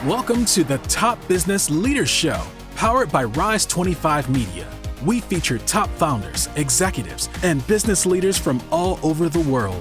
Welcome to the Top Business Leaders Show, powered by Rise 25 Media. We feature top founders, executives, and business leaders from all over the world.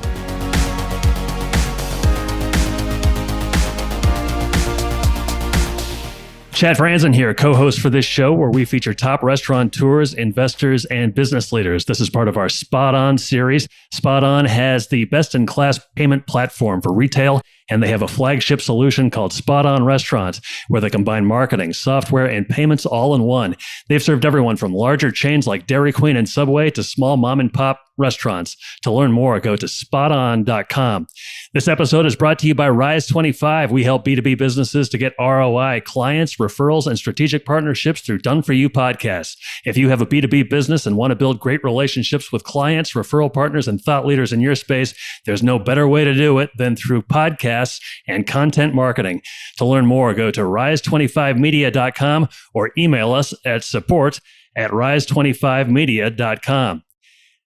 Chad Franzen here, co-host for this show where we feature top restaurateurs, investors, and business leaders. This is part of our SpotOn series. SpotOn has the best-in-class payment platform for retail, and they have a flagship solution called SpotOn Restaurants, where they combine marketing, software, and payments all in one. They've served everyone from larger chains like Dairy Queen and Subway to small mom-and-pop restaurants. To learn more, go to SpotOn.com. This episode is brought to you by Rise 25. We help B2B businesses to get ROI, clients, referrals, and strategic partnerships through Done For You podcasts. If you have a B2B business and want to build great relationships with clients, referral partners, and thought leaders in your space, there's no better way to do it than through podcasts and content marketing. To learn more, go to rise25media.com or email us at support@rise25media.com.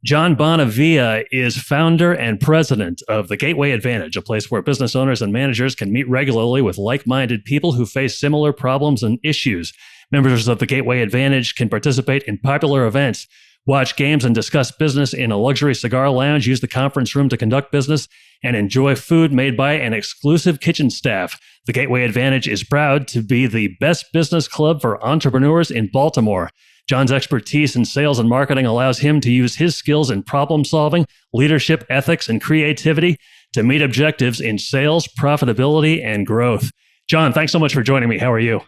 John Bonavia is founder and president of the Gateway Advantage, a place where business owners and managers can meet regularly with like-minded people who face similar problems and issues. Members of the Gateway Advantage can participate in popular events, watch games and discuss business in a luxury cigar lounge, use the conference room to conduct business, and enjoy food made by an exclusive kitchen staff. The Gateway Advantage is proud to be the best business club for entrepreneurs in Baltimore. John's expertise in sales and marketing allows him to use his skills in problem solving, leadership, ethics, and creativity to meet objectives in sales, profitability, and growth. John, thanks so much for joining me. How are you?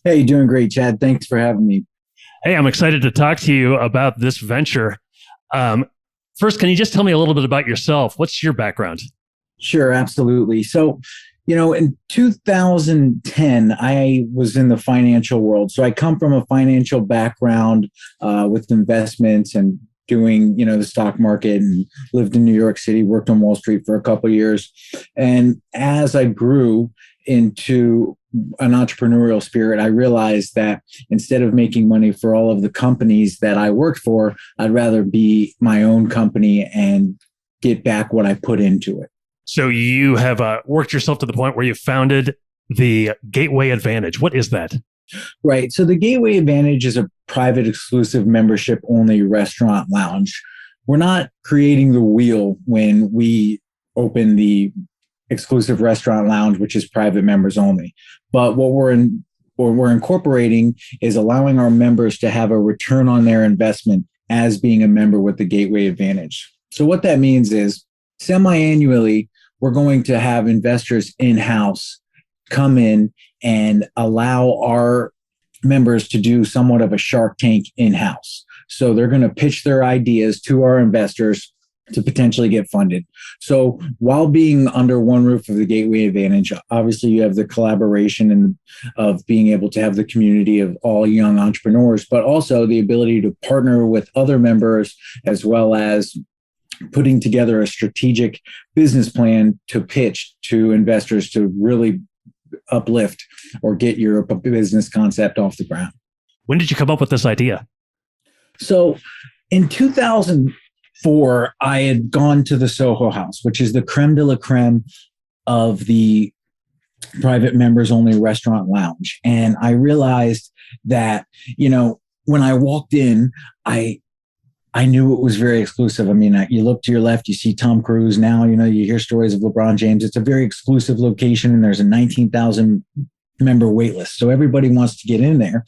Hey, doing great, Chad. Thanks for having me. Hey, I'm excited to talk to you about this venture. First, can you just tell me a little bit about yourself? What's your background? Sure, absolutely. So, in 2010, I was in the financial world. So I come from a financial background with investments and doing, the stock market, and lived in New York City, worked on Wall Street for a couple of years. And as I grew into an entrepreneurial spirit, I realized that instead of making money for all of the companies that I worked for, I'd rather be my own company and get back what I put into it. So you have worked yourself to the point where you founded the Gateway Advantage. What is that? Right. So the Gateway Advantage is a private, exclusive, membership-only restaurant lounge. We're not creating the wheel when we open the exclusive restaurant lounge, which is private members only. But what we're incorporating is allowing our members to have a return on their investment as being a member with the Gateway Advantage. So what that means is semi-annually, we're going to have investors in-house come in and allow our members to do somewhat of a Shark Tank in-house. So they're going to pitch their ideas to our investors to potentially get funded. So while being under one roof of the Gateway Advantage, obviously you have the collaboration of being able to have the community of all young entrepreneurs, but also the ability to partner with other members, as well as putting together a strategic business plan to pitch to investors to really uplift or get your business concept off the ground. When did you come up with this idea? So in 2004, I had gone to the Soho House, which is the creme de la creme of the private members only restaurant lounge. And I realized that, when I walked in, I knew it was very exclusive. I mean, you look to your left, you see Tom Cruise. Now, you hear stories of LeBron James. It's a very exclusive location, and there's a 19,000 member wait list. So everybody wants to get in there.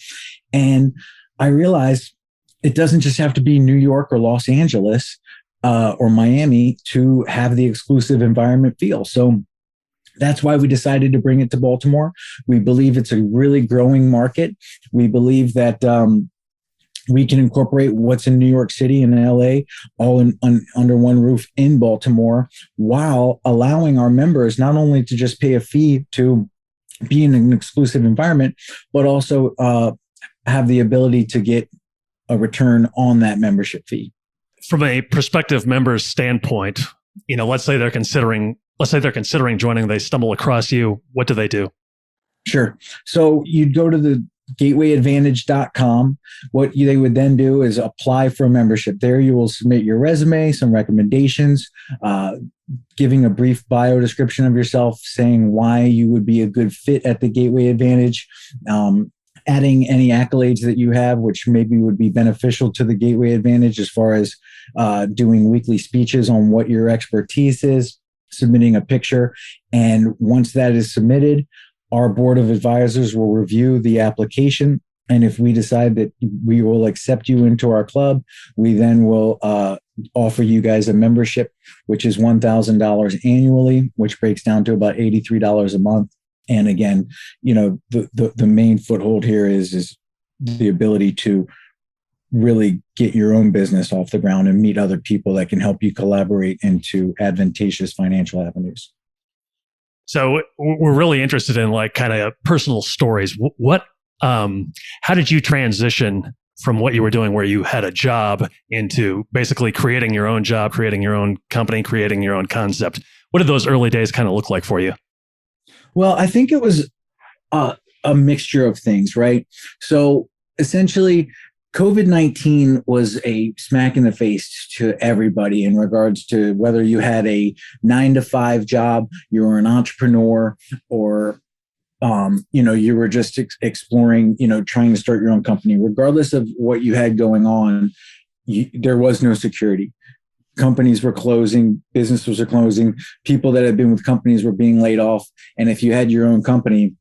And I realized it doesn't just have to be New York or Los Angeles or Miami to have the exclusive environment feel. So that's why we decided to bring it to Baltimore. We believe it's a really growing market. We believe that we can incorporate what's in New York City and LA all under one roof in Baltimore, while allowing our members not only to just pay a fee to be in an exclusive environment, but also have the ability to get a return on that membership fee. From a prospective member's standpoint, let's say they're considering joining, they stumble across you. What do they do? Sure. So you'd go to gatewayadvantage.com. What they would then do is apply for a membership. There you will submit your resume, some recommendations, giving a brief bio description of yourself, saying why you would be a good fit at the Gateway Advantage, adding any accolades that you have, which maybe would be beneficial to the Gateway Advantage as far as doing weekly speeches on what your expertise is, submitting a picture. And once that is submitted, our board of advisors will review the application. And if we decide that we will accept you into our club, we then will offer you guys a membership, which is $1,000 annually, which breaks down to about $83 a month. And again, the main foothold here is the ability to really get your own business off the ground and meet other people that can help you collaborate into advantageous financial avenues. So we're really interested in like kind of personal stories. How did you transition from what you were doing where you had a job into basically creating your own job, creating your own company, creating your own concept? What did those early days kind of look like for you? Well, I think it was a mixture of things, right? So essentially, COVID-19 was a smack in the face to everybody in regards to whether you had a 9-to-5 job, you were an entrepreneur, or you were just exploring, trying to start your own company. Regardless of what you had going on, there was no security. Companies were closing, businesses were closing, people that had been with companies were being laid off. And if you had your own company,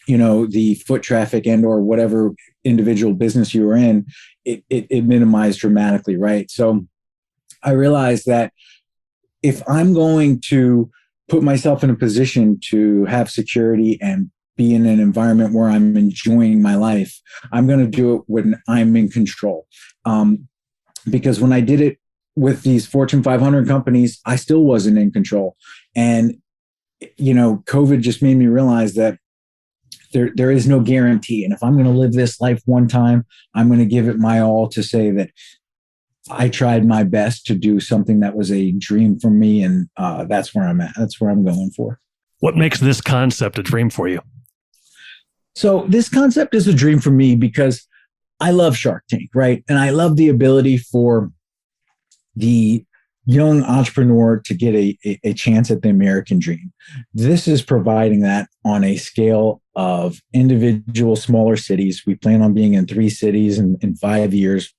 the foot traffic and or whatever individual business you were in, it minimized dramatically, right? So I realized that if I'm going to put myself in a position to have security and be in an environment where I'm enjoying my life, I'm going to do it when I'm in control. Because when I did it with these Fortune 500 companies, I still wasn't in control. And, COVID just made me realize that there is no guarantee. And if I'm going to live this life one time, I'm going to give it my all to say that I tried my best to do something that was a dream for me. And that's where I'm at. That's where I'm going for. What makes this concept a dream for you? So this concept is a dream for me because I love Shark Tank, right? And I love the ability for the young entrepreneur to get a chance at the American dream. This is providing that on a scale of individual smaller cities. We plan on being in 3 cities in 5 years.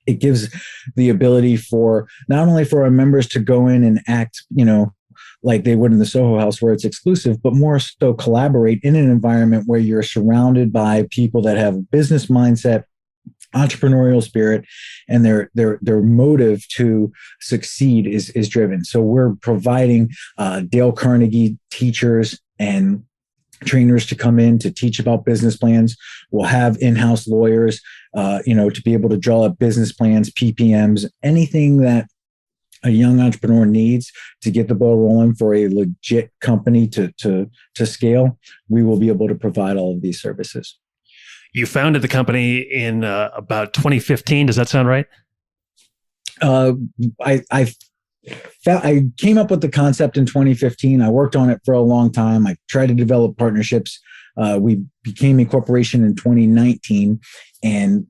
It gives the ability for not only for our members to go in and act, like they would in the Soho House where it's exclusive, but more so collaborate in an environment where you're surrounded by people that have a business mindset, entrepreneurial spirit, and their motive to succeed is driven. So we're providing Dale Carnegie teachers and trainers to come in to teach about business plans. We'll have in-house lawyers, to be able to draw up business plans, PPMs, anything that a young entrepreneur needs to get the ball rolling for a legit company to scale. We will be able to provide all of these services. You founded the company in about 2015. Does that sound right? I came up with the concept in 2015. I worked on it for a long time. I tried to develop partnerships. We became a corporation in 2019. And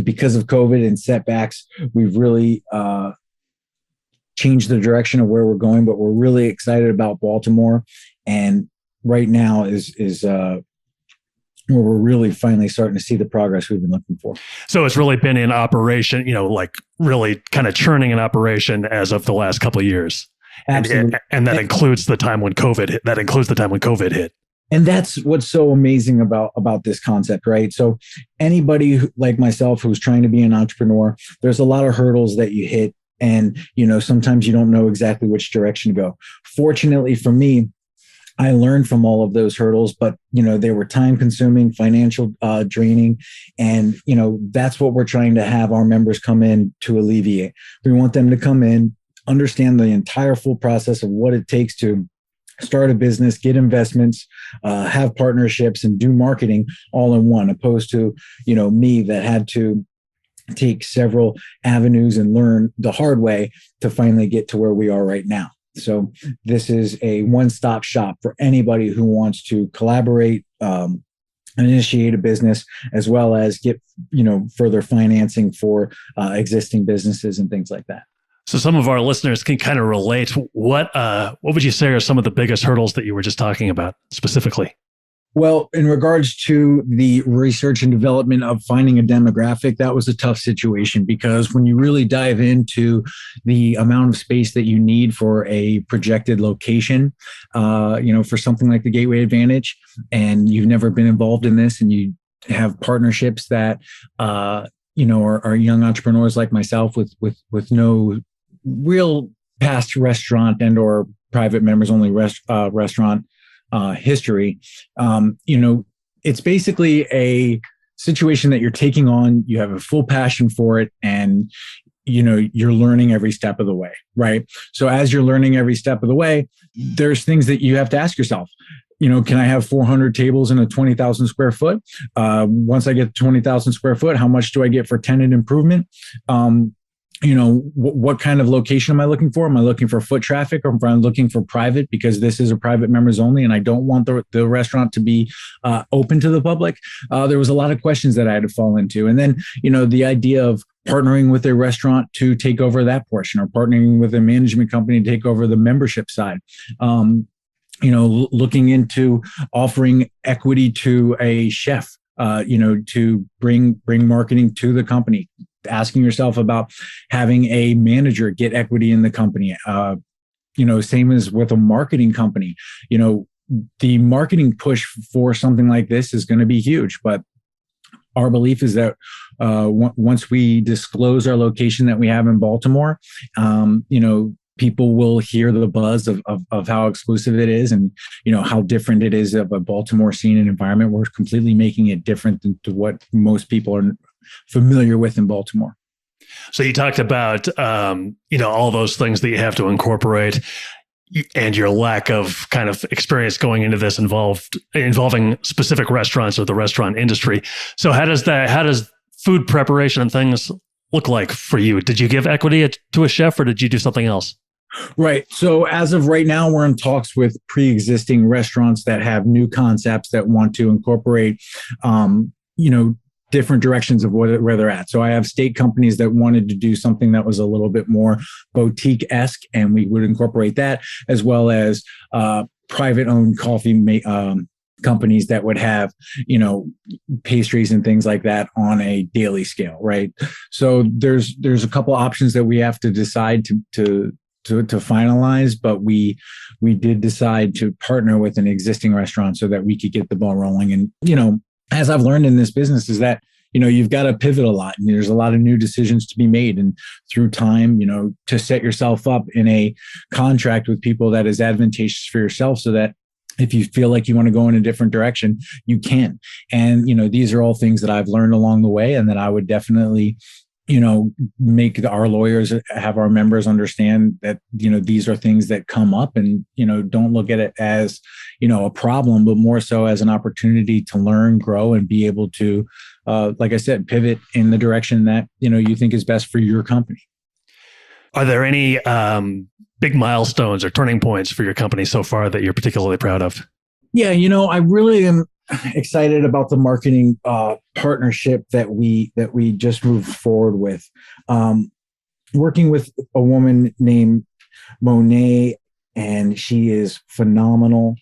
because of COVID and setbacks, we've really changed the direction of where we're going. But we're really excited about Baltimore. And right now is where we're really finally starting to see the progress we've been looking for. So it's really been in operation, like really kind of churning in operation as of the last couple of years. Absolutely. And that includes the time when COVID hit. That includes the time when COVID hit. And that's what's so amazing about this concept, right? So anybody like myself who's trying to be an entrepreneur, there's a lot of hurdles that you hit. And, sometimes you don't know exactly which direction to go. Fortunately for me, I learned from all of those hurdles, but, they were time consuming, financial draining. And, that's what we're trying to have our members come in to alleviate. We want them to come in, understand the entire full process of what it takes to start a business, get investments, have partnerships, and do marketing all in one, opposed to, me that had to take several avenues and learn the hard way to finally get to where we are right now. So this is a one-stop shop for anybody who wants to collaborate, initiate a business, as well as get, further financing for existing businesses and things like that. So some of our listeners can kind of relate. What would you say are some of the biggest hurdles that you were just talking about specifically? Well, in regards to the research and development of finding a demographic, that was a tough situation, because when you really dive into the amount of space that you need for a projected location, for something like the Gateway Advantage, and you've never been involved in this, and you have partnerships that, are young entrepreneurs like myself with no real past restaurant and or private members only restaurant history, it's basically a situation that you're taking on. You have a full passion for it, and you're learning every step of the way, right? So as you're learning every step of the way, there's things that you have to ask yourself. Can I have 400 tables in a 20,000 square foot? Once I get to 20,000 square foot, how much do I get for tenant improvement? What kind of location am I looking for? Am I looking for foot traffic, or am I looking for private, because this is a private members only and I don't want the restaurant to be open to the public? There was a lot of questions that I had to fall into. And then, the idea of partnering with a restaurant to take over that portion, or partnering with a management company to take over the membership side. Looking into offering equity to a chef, to bring marketing to the company. Asking yourself about having a manager get equity in the company. Same as with a marketing company. The marketing push for something like this is going to be huge, but our belief is that once we disclose our location that we have in Baltimore, people will hear the buzz of how exclusive it is, and how different it is of a Baltimore scene and environment. We're completely making it different than to what most people are familiar with in Baltimore. So you talked about all those things that you have to incorporate, and your lack of kind of experience going into this involving specific restaurants or the restaurant industry. So how does food preparation and things look like for you? Did you give equity to a chef, or did you do something else? Right. So as of right now, we're in talks with pre-existing restaurants that have new concepts that want to incorporate, different directions of where they're at. So I have state companies that wanted to do something that was a little bit more boutique-esque, and we would incorporate that, as well as private-owned coffee companies that would have, pastries and things like that on a daily scale, right? So there's a couple options that we have to decide to finalize, but we did decide to partner with an existing restaurant so that we could get the ball rolling. And as I've learned in this business, is that you've got to pivot a lot, and there's a lot of new decisions to be made, and through time, to set yourself up in a contract with people that is advantageous for yourself, so that if you feel like you want to go in a different direction, you can. And these are all things that I've learned along the way, and that I would definitely make our lawyers, have our members understand that, these are things that come up, and, don't look at it as, a problem, but more so as an opportunity to learn, grow, and be able to, like I said, pivot in the direction that, you think is best for your company. Are there any big milestones or turning points for your company so far that you're particularly proud of? Yeah, I really am excited about the marketing partnership that we just moved forward with. Working with a woman named Monet, and she is phenomenal.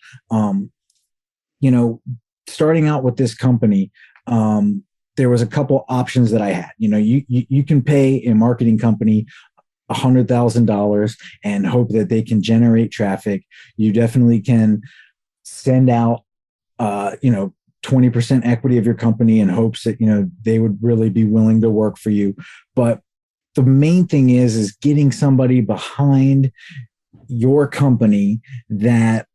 Starting out with this company, there was a couple options that I had. You can pay a marketing company $100,000 and hope that they can generate traffic. You definitely can send out 20% equity of your company in hopes that, they would really be willing to work for you. But the main thing is getting somebody behind your company that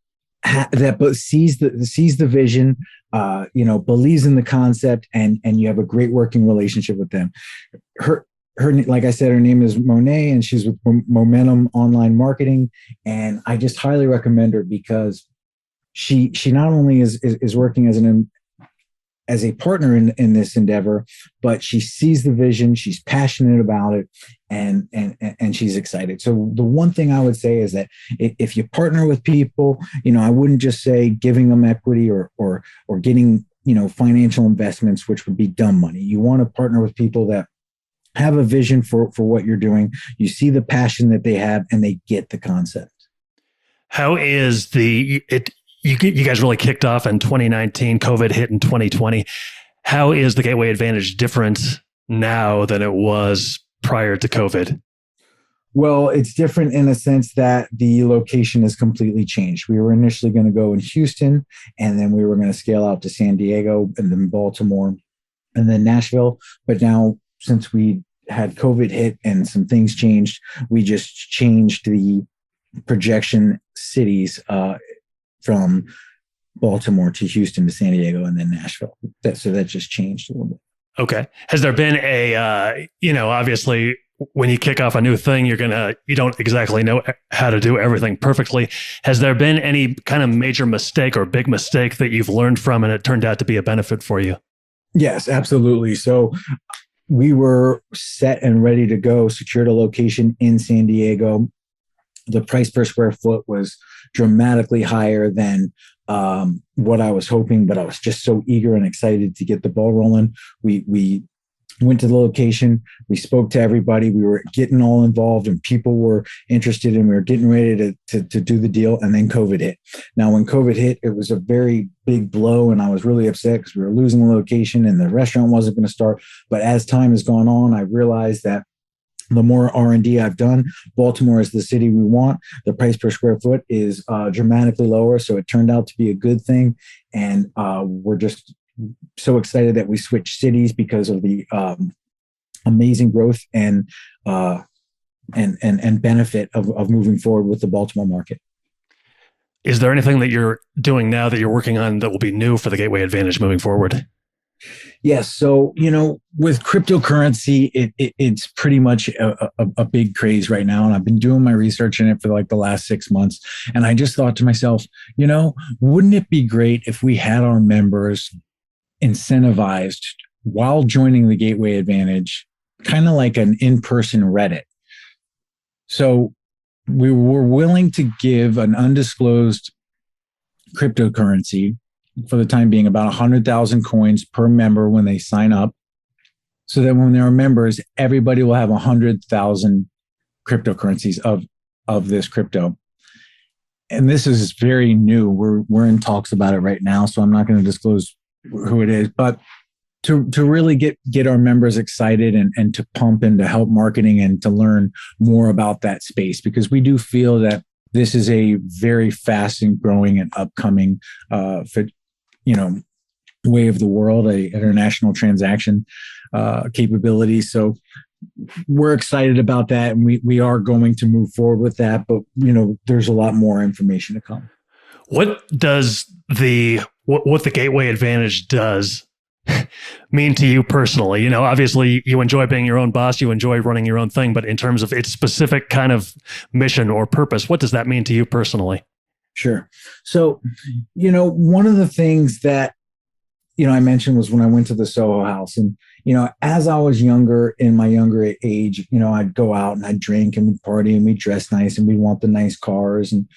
sees the vision, believes in the concept, and you have a great working relationship with them. Her, like I said, her name is Monet, and she's with Momentum Online Marketing. And I just highly recommend her, because she not only is working as a partner in this endeavor, but she sees the vision, she's passionate about it, and she's excited. So the one thing I would say is that if you partner with people, I wouldn't just say giving them equity or getting financial investments, which would be dumb money. You want to partner with people that have a vision for what you're doing. You see the passion that they have and they get the concept. How is you guys really kicked off in 2019, COVID hit in 2020. How is the Gateway Advantage different now than it was prior to COVID? Well, it's different in a sense that the location has completely changed. We were initially going to go in Houston, and then we were going to scale out to San Diego and then Baltimore and then Nashville. But now, since we had COVID hit and some things changed, we just changed the projection cities from Baltimore to Houston to San Diego and then Nashville. So that just changed a little bit. Okay. Has there been obviously when you kick off a new thing, you don't exactly know how to do everything perfectly. Has there been any kind of major mistake or big mistake that you've learned from and it turned out to be a benefit for you? Yes, absolutely. So we were set and ready to go, secured a location in San Diego. The price per square foot was dramatically higher than what I was hoping, but I was just so eager and excited to get the ball rolling. We went to the location. We spoke to everybody. We were getting all involved and people were interested and we were getting ready to do the deal. And then COVID hit. Now, when COVID hit, it was a very big blow and I was really upset because we were losing the location and the restaurant wasn't going to start. But as time has gone on, I realized that the more R&D I've done, Baltimore is the city we want. The price per square foot is dramatically lower. So it turned out to be a good thing. And we're just so excited that we switched cities because of the amazing growth and benefit of moving forward with the Baltimore market. Is there anything that you're doing now that you're working on that will be new for the Gateway Advantage moving forward? Yes. So, with cryptocurrency, it's pretty much a big craze right now. And I've been doing my research in it for like the last 6 months. And I just thought to myself, wouldn't it be great if we had our members incentivized while joining the Gateway Advantage, kind of like an in-person Reddit? So we were willing to give an undisclosed cryptocurrency for the time being, about 100,000 coins per member when they sign up, so that when they're members, everybody will have 100,000 cryptocurrencies of this crypto. And this is very new. We're in talks about it right now, so I'm not going to disclose who it is, but to really get our members excited and to pump and to help marketing and to learn more about that space, because we do feel that this is a very fast and growing and upcoming way of the world, a international transaction capability. So we're excited about that, and we are going to move forward with that. But there's a lot more information to come. What does what the Gateway Advantage does mean to you personally? Obviously you enjoy being your own boss, you enjoy running your own thing, but in terms of its specific kind of mission or purpose, what does that mean to you personally? Sure. So, one of the things that, I mentioned was when I went to the Soho House, and, as I was younger, in my younger age, I'd go out and I'd drink and we'd party and we'd dress nice and we'd want the nice cars. And,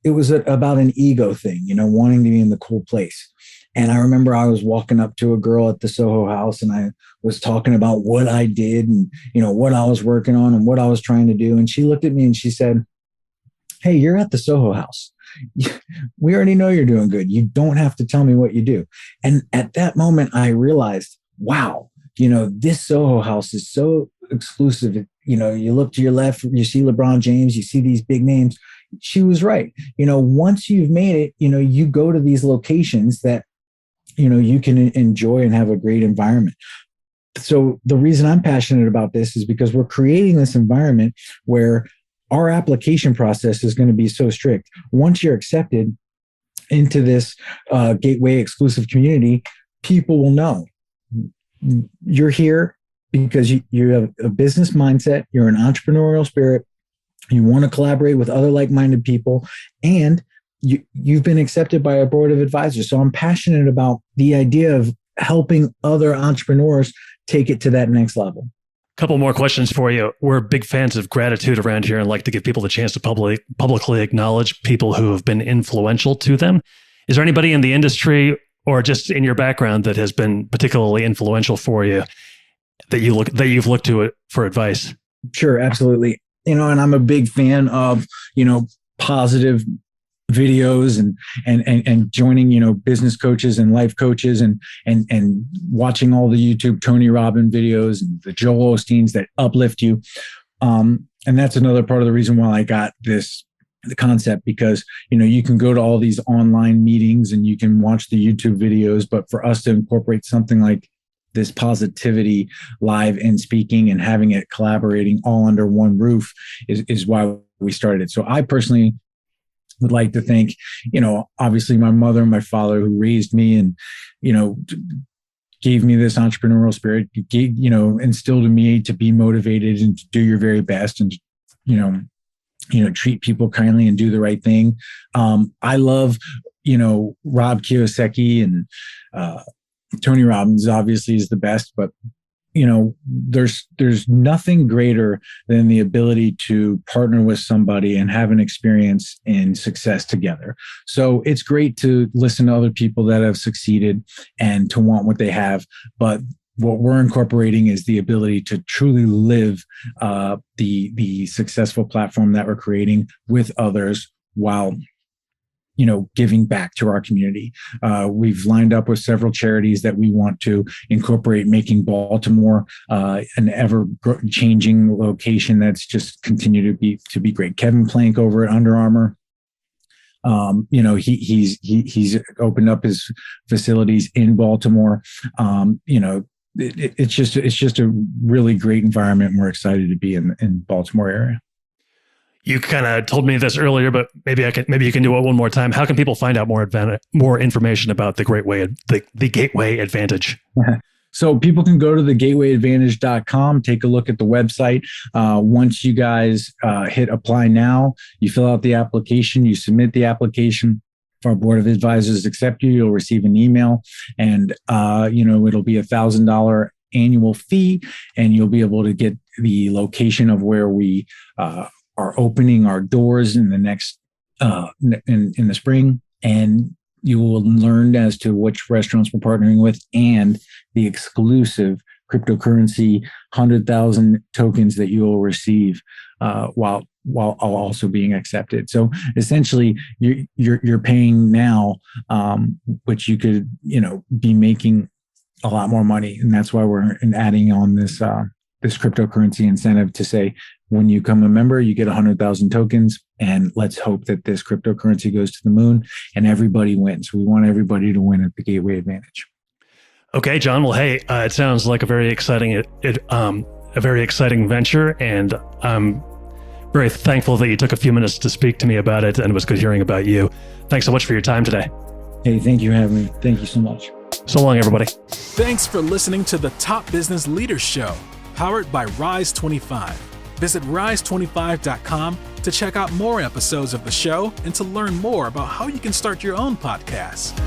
it was about an ego thing, wanting to be in the cool place. And I remember I was walking up to a girl at the Soho House and I was talking about what I did and, what I was working on and what I was trying to do. And she looked at me and she said, "Hey, you're at the Soho House. We already know you're doing good. You don't have to tell me what you do." And at that moment, I realized, wow, this Soho House is so exclusive. You look to your left, you see LeBron James, you see these big names. She was right. Once you've made it, you go to these locations that, you can enjoy and have a great environment. So the reason I'm passionate about this is because we're creating this environment where our application process is going to be so strict. Once you're accepted into this Gateway exclusive community, people will know you're here because you have a business mindset, you're an entrepreneurial spirit, you want to collaborate with other like-minded people, and you've been accepted by a board of advisors. So I'm passionate about the idea of helping other entrepreneurs take it to that next level. Couple more questions for you. We're big fans of gratitude around here and like to give people the chance to publicly acknowledge people who have been influential to them. Is there anybody in the industry or just in your background that has been particularly influential for you that you've looked to it for advice? Sure, absolutely. And I'm a big fan of, positive videos and joining, business coaches and life coaches and watching all the YouTube Tony Robbins videos and the Joel Osteens that uplift you. And that's another part of the reason why I got the concept, because, you can go to all these online meetings and you can watch the YouTube videos, but for us to incorporate something like this positivity live and speaking and having it collaborating all under one roof is why we started it. So I personally would like to thank, obviously my mother and my father who raised me and, gave me this entrepreneurial spirit, instilled in me to be motivated and to do your very best and, treat people kindly and do the right thing. I love, Rob Kiyosaki and Tony Robbins obviously is the best, but there's nothing greater than the ability to partner with somebody and have an experience in success together. So it's great to listen to other people that have succeeded and to want what they have. But what we're incorporating is the ability to truly live the successful platform that we're creating with others while giving back to our community. We've lined up with several charities that we want to incorporate, making Baltimore an ever-changing location that's just continue to be great. Kevin Plank over at Under Armour, he's opened up his facilities in Baltimore. It's just a really great environment, and we're excited to be in Baltimore area. You kind of told me this earlier, but maybe you can do it one more time. How can people find out more information about the Gateway Advantage? So people can go to thegatewayadvantage.com, take a look at the website. Once you guys hit apply now, you fill out the application, you submit the application. If our board of advisors accept you, you'll receive an email, and it'll be $1,000 annual fee, and you'll be able to get the location of where we are opening our doors in the next in the spring, and you will learn as to which restaurants we're partnering with and the exclusive cryptocurrency 100,000 tokens that you will receive while also being accepted. So essentially, you're paying now, which you could be making a lot more money, and that's why we're adding on this cryptocurrency incentive to say, when you become a member, you get 100,000 tokens, and let's hope that this cryptocurrency goes to the moon and everybody wins. We want everybody to win at the Gateway Advantage. Okay, John. Well, hey, it sounds like a very exciting venture, and I'm very thankful that you took a few minutes to speak to me about it, and it was good hearing about you. Thanks so much for your time today. Hey, thank you for having me. Thank you so much. So long, everybody. Thanks for listening to the Top Business Leaders Show, powered by Rise 25. Visit rise25.com to check out more episodes of the show and to learn more about how you can start your own podcast.